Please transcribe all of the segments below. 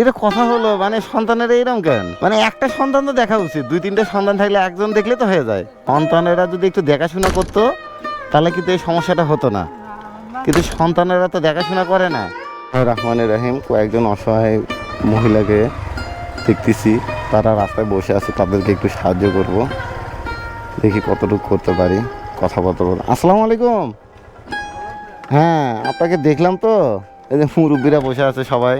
এটা কথা হলো মানে সন্তানেরা এরকম কেন? মানে একটা সন্তান তো দেখা উচিত, দুই তিনটে সন্তান থাকলে একজন দেখলে তো হয়ে যায়। সন্তানেরা যদি একটু দেখাশোনা করতো তাহলে কিন্তু এই সমস্যাটা হতো না, কিন্তু সন্তানেরা তো দেখাশোনা করে না। রহমানুর রহিম, কয়েকজন অসহায় মহিলাকে দেখতেছি, তারা রাস্তায় বসে আছে, তাদেরকে একটু সাহায্য করব, দেখি কতটুকু করতে পারি। কথাবার্তা বল। আসসালামু আলাইকুম। হ্যাঁ, আপনাকে দেখলাম তো, এই যে মুরব্বীরা বসে আছে সবাই,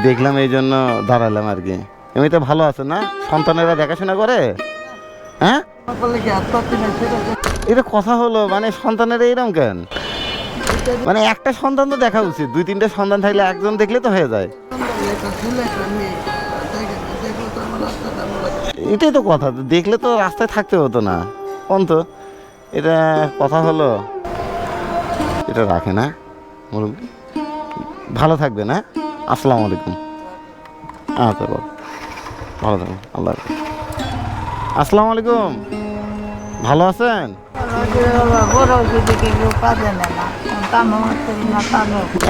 দেখলাম এই জন্য দাঁড়ালাম আর কি। এমনিতে ভালো আছে না? সন্তানেরা দেখাশোনা করে? হ্যাঁ, এটা কথা হলো মানে সন্তানেরা এরকম কেন? মানে একটা সন্তান তো দেখা উচিত, দুই তিনটে সন্তান থাকলে একজন দেখলে তো হয়ে যায়। এটাই তো কথা, দেখলে তো রাস্তায় থাকতে হতো না। অন্ত এটা কথা হলো, এটা রাখে না মুরব্বী। ভালো থাকবে না? আসসালামু আলাইকুম। আচ্ছা বাবা, ভালো থাকবেন, আল্লাহ হাফেজ। আসসালামু আলাইকুম, ভালো আছেন?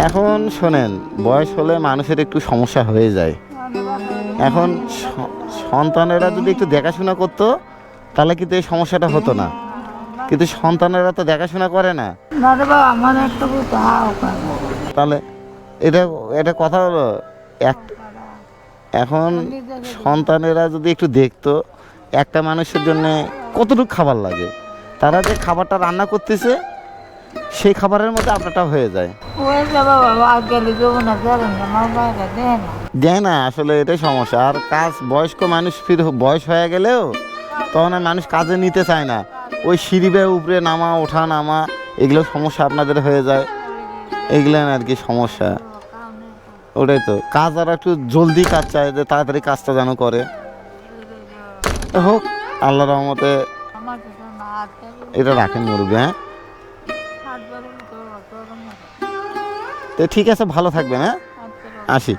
এখন শোনেন, বয়স হলে মানুষের একটু সমস্যা হয়ে যায়। এখন সন্তানেরা যদি একটু দেখাশোনা করতো তাহলে কিন্তু এই সমস্যাটা হতো না, কিন্তু সন্তানেরা তো দেখাশোনা করে না। তাহলে এটা এটা কথা হলো এক। এখন সন্তানেরা যদি একটু দেখতো একটা মানুষের জন্য কতটুকু খাবার লাগে, তারা যে খাবারটা রান্না করতেছে সেই খাবারের মধ্যে আপনারটা হয়ে যায়। দেয় না, আসলে এটাই সমস্যা। আর কাজ, বয়স্ক মানুষ ফির বয়স হয়ে গেলেও তখন আর মানুষ কাজে নিতে চায় না, ওই সিঁড়ি বেয়ে উপরে নামা ওঠা নামা এগুলো সমস্যা আপনাদের হয়ে যায়। এগুলো আর কি সমস্যা। ওটাই তো কাজ, আর একটু জলদি কাজ চায়, যে তাড়াতাড়ি কাজটা যেন করে। হোক, আল্লাহ রহমতে। এটা রাখেন মুরব্বী। হ্যাঁ, তো ঠিক আছে, ভালো থাকবেন। হ্যাঁ, আসি।